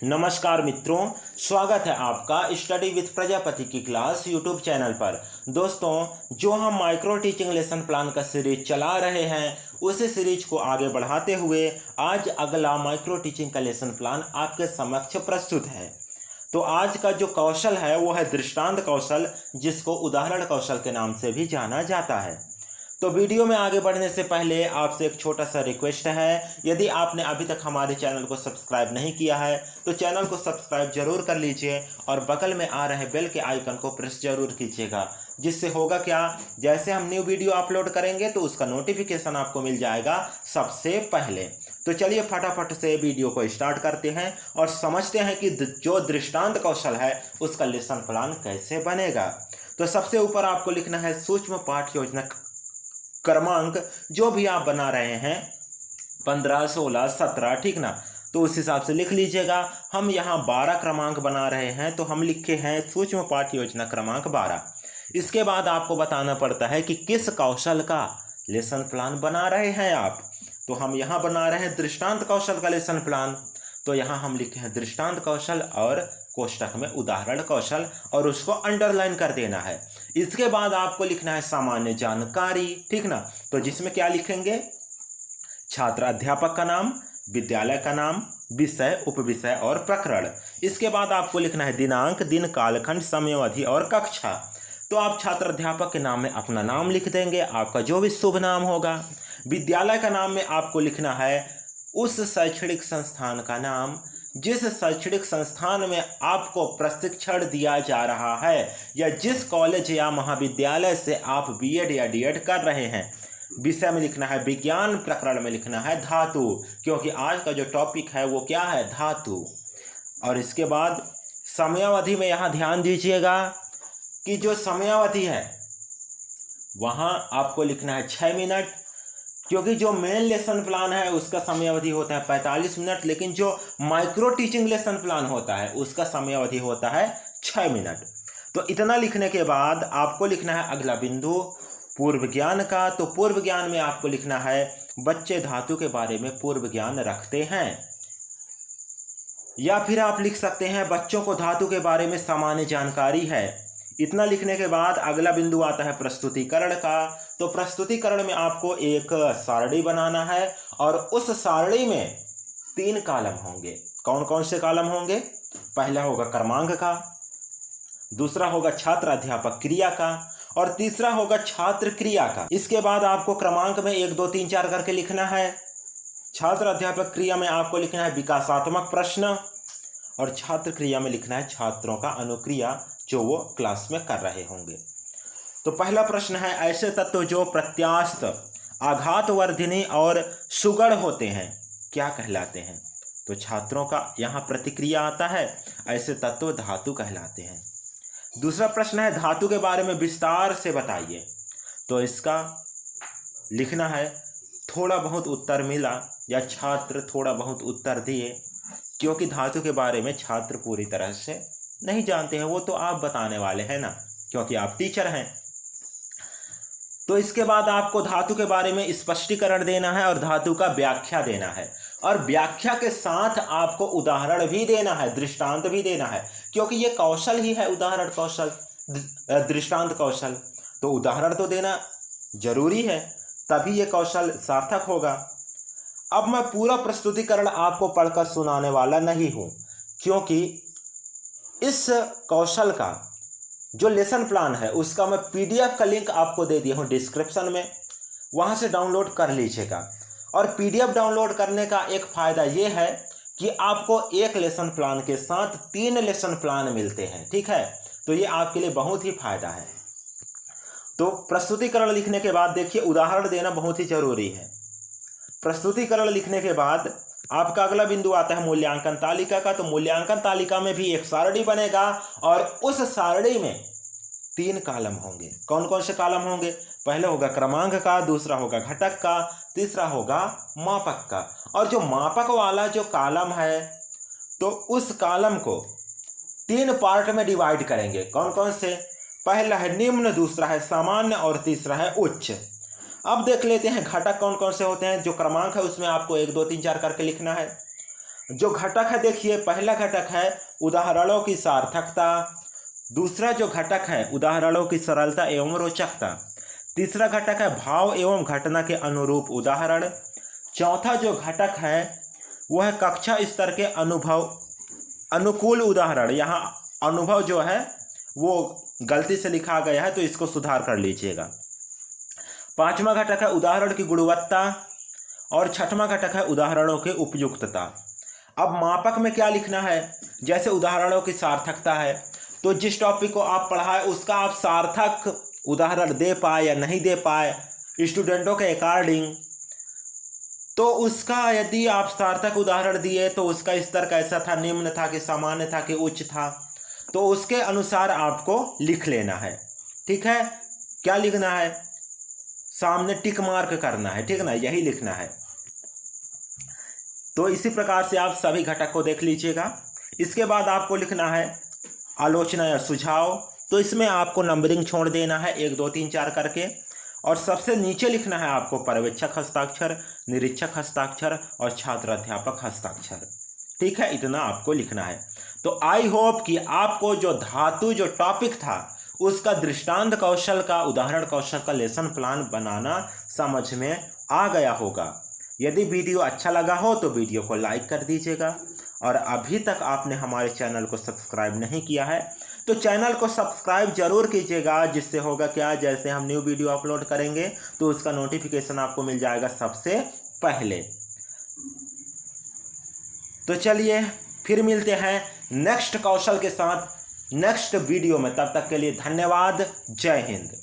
नमस्कार मित्रों, स्वागत है आपका स्टडी विथ प्रजापति की क्लास यूट्यूब चैनल पर। दोस्तों, जो हम माइक्रो टीचिंग लेसन प्लान का सीरीज चला रहे हैं, उसी सीरीज को आगे बढ़ाते हुए आज अगला माइक्रो टीचिंग का लेसन प्लान आपके समक्ष प्रस्तुत है। तो आज का जो कौशल है वो है दृष्टांत कौशल, जिसको उदाहरण कौशल के नाम से भी जाना जाता है। तो वीडियो में आगे बढ़ने से पहले आपसे एक छोटा सा रिक्वेस्ट है, यदि आपने अभी तक हमारे चैनल को सब्सक्राइब नहीं किया है तो चैनल को सब्सक्राइब जरूर कर लीजिए और बगल में आ रहे बेल के आइकन को प्रेस जरूर कीजिएगा। जिससे होगा क्या, जैसे हम न्यू वीडियो अपलोड करेंगे तो उसका नोटिफिकेशन आपको मिल जाएगा सबसे पहले। तो चलिए फटाफट से वीडियो को स्टार्ट करते हैं और समझते हैं कि जो दृष्टांत कौशल है उसका लेसन प्लान कैसे बनेगा। तो सबसे ऊपर आपको लिखना है सूक्ष्म पाठ योजना क्रमांक, जो भी आप बना रहे हैं 15, 16, 17, ठीक ना, तो उस हिसाब से लिख लीजिएगा। हम यहाँ 12 क्रमांक बना रहे हैं तो हम लिखे हैं सूक्ष्म पाठ योजना क्रमांक 12। इसके बाद आपको बताना पड़ता है कि किस कौशल का लेसन प्लान बना रहे हैं आप। तो हम यहाँ बना रहे हैं दृष्टांत कौशल का लेसन प्लान, तो यहाँ हम लिखे हैं दृष्टांत कौशल और कोष्टक में उदाहरण कौशल और उसको अंडरलाइन कर देना है। इसके बाद आपको लिखना है सामान्य जानकारी, ठीक ना, तो जिसमें क्या लिखेंगे, छात्र अध्यापक का नाम, विद्यालय का नाम, विषय, उपविषय और प्रकरण। इसके बाद आपको लिखना है दिनांक, दिन, कालखंड, समयावधि और कक्षा। तो आप छात्र अध्यापक के नाम में अपना नाम लिख देंगे, आपका जो भी शुभ नाम होगा। विद्यालय का नाम में आपको लिखना है उस शैक्षणिक संस्थान का नाम जिस शैक्षणिक संस्थान में आपको प्रशिक्षण दिया जा रहा है, या जिस कॉलेज या महाविद्यालय से आप बीएड या डीएड कर रहे हैं। विषय में लिखना है विज्ञान, प्रकरण में लिखना है धातु, क्योंकि आज का जो टॉपिक है वो क्या है, धातु। और इसके बाद समयावधि में यहाँ ध्यान दीजिएगा कि जो समयावधि है वहाँ आपको लिखना है 6 मिनट, क्योंकि जो मेन लेसन प्लान है उसका समयावधि होता है 45 मिनट, लेकिन जो माइक्रो टीचिंग लेसन प्लान होता है उसका समयावधि होता है 6 मिनट। तो इतना लिखने के बाद आपको लिखना है अगला बिंदु पूर्व ज्ञान का। तो पूर्व ज्ञान में आपको लिखना है बच्चे धातु के बारे में पूर्व ज्ञान रखते हैं, या फिर आप लिख सकते हैं बच्चों को धातु के बारे में सामान्य जानकारी है। इतना लिखने के बाद अगला बिंदु आता है प्रस्तुतिकरण का। तो प्रस्तुतिकरण में आपको एक सारणी बनाना है और उस सारणी में 3 कॉलम होंगे। कौन कौन से कॉलम होंगे, पहला होगा क्रमांक का, दूसरा होगा छात्र अध्यापक क्रिया का और तीसरा होगा छात्र क्रिया का। इसके बाद आपको क्रमांक में 1, 2, 3, 4 करके लिखना है। छात्र अध्यापक क्रिया में आपको लिखना है विकासात्मक प्रश्न और छात्र क्रिया में लिखना है छात्रों का अनुक्रिया जो वो क्लास में कर रहे होंगे। तो पहला प्रश्न है ऐसे तत्व जो प्रत्यास्थ, आघातवर्धिनी और सुगढ़ होते हैं क्या कहलाते हैं। तो छात्रों का यहाँ प्रतिक्रिया आता है, ऐसे तत्व धातु कहलाते हैं। दूसरा प्रश्न है धातु के बारे में विस्तार से बताइए। तो इसका लिखना है थोड़ा बहुत उत्तर मिला या छात्र थोड़ा बहुत उत्तर दिए, क्योंकि धातु के बारे में छात्र पूरी तरह से नहीं जानते हैं, वो तो आप बताने वाले हैं ना, क्योंकि आप टीचर हैं। तो इसके बाद आपको धातु के बारे में स्पष्टीकरण देना है और धातु का व्याख्या देना है, और व्याख्या के साथ आपको उदाहरण भी देना है, दृष्टांत भी देना है, क्योंकि ये कौशल ही है उदाहरण कौशल, दृष्टांत कौशल। तो उदाहरण तो देना जरूरी है, तभी ये कौशल सार्थक होगा। अब मैं पूरा प्रस्तुतिकरण आपको पढ़कर सुनाने वाला नहीं हूं, क्योंकि इस कौशल का जो लेसन प्लान है उसका मैं पीडीएफ का लिंक आपको दे दिया हूं डिस्क्रिप्शन में, वहां से डाउनलोड कर लीजिएगा। और पीडीएफ डाउनलोड करने का एक फ़ायदा ये है कि आपको एक लेसन प्लान के साथ 3 लेसन प्लान मिलते हैं, ठीक है। तो ये आपके लिए बहुत ही फायदा है। तो प्रस्तुतिकरण लिखने के बाद देखिए उदाहरण देना बहुत ही जरूरी है। प्रस्तुतिकरण लिखने के बाद आपका अगला बिंदु आता है मूल्यांकन तालिका का। तो मूल्यांकन तालिका में भी एक सारणी बनेगा और उस सारणी में 3 कॉलम होंगे। कौन कौन से कॉलम होंगे, पहले होगा क्रमांक का, दूसरा होगा घटक का, तीसरा होगा मापक का। और जो मापक वाला जो कॉलम है तो उस कॉलम को 3 पार्ट में डिवाइड करेंगे। कौन कौन से, पहला है निम्न, दूसरा है सामान्य और तीसरा है उच्च। अब देख लेते हैं घटक कौन कौन से होते हैं। जो क्रमांक है उसमें आपको 1, 2, 3, 4 करके लिखना है। जो घटक है देखिए, पहला घटक है उदाहरणों की सार्थकता, दूसरा जो घटक है उदाहरणों की सरलता एवं रोचकता, तीसरा घटक है भाव एवं घटना के अनुरूप उदाहरण, चौथा जो घटक है वह है कक्षा स्तर के अनुभव अनुकूल उदाहरण। यहाँ अनुभव जो है वो गलती से लिखा गया है तो इसको सुधार कर लीजिएगा। पांचवा घटक है उदाहरण की गुणवत्ता और छठवां घटक है उदाहरणों के उपयुक्तता। अब मापक में क्या लिखना है, जैसे उदाहरणों की सार्थकता है तो जिस टॉपिक को आप पढ़ाए उसका आप सार्थक उदाहरण दे पाए या नहीं दे पाए स्टूडेंटों के अकॉर्डिंग, तो उसका यदि आप सार्थक उदाहरण दिए तो उसका स्तर कैसा था, निम्न था कि सामान्य था कि उच्च था, तो उसके अनुसार आपको लिख लेना है। ठीक है, क्या लिखना है, सामने टिक मार्क करना है, ठीक ना, यही लिखना है। तो इसी प्रकार से आप सभी घटक को देख लीजिएगा। इसके बाद आपको लिखना है आलोचना या सुझाव, तो इसमें आपको नंबरिंग छोड़ देना है 1 2 3 4 करके, और सबसे नीचे लिखना है आपको पर्यवेक्षक हस्ताक्षर, निरीक्षक हस्ताक्षर और छात्र अध्यापक हस्ताक्षर। ठीक है, इतना आपको लिखना है। तो आई होप कि आपको जो धातु जो टॉपिक था उसका दृष्टांत कौशल का, उदाहरण कौशल का लेसन प्लान बनाना समझ में आ गया होगा। यदि वीडियो अच्छा लगा हो तो वीडियो को लाइक कर दीजिएगा, और अभी तक आपने हमारे चैनल को सब्सक्राइब नहीं किया है तो चैनल को सब्सक्राइब जरूर कीजिएगा। जिससे होगा क्या, जैसे हम न्यू वीडियो अपलोड करेंगे तो उसका नोटिफिकेशन आपको मिल जाएगा सबसे पहले। तो चलिए फिर मिलते हैं नेक्स्ट कौशल के साथ नेक्स्ट वीडियो में, तब तक के लिए धन्यवाद। जय हिंद।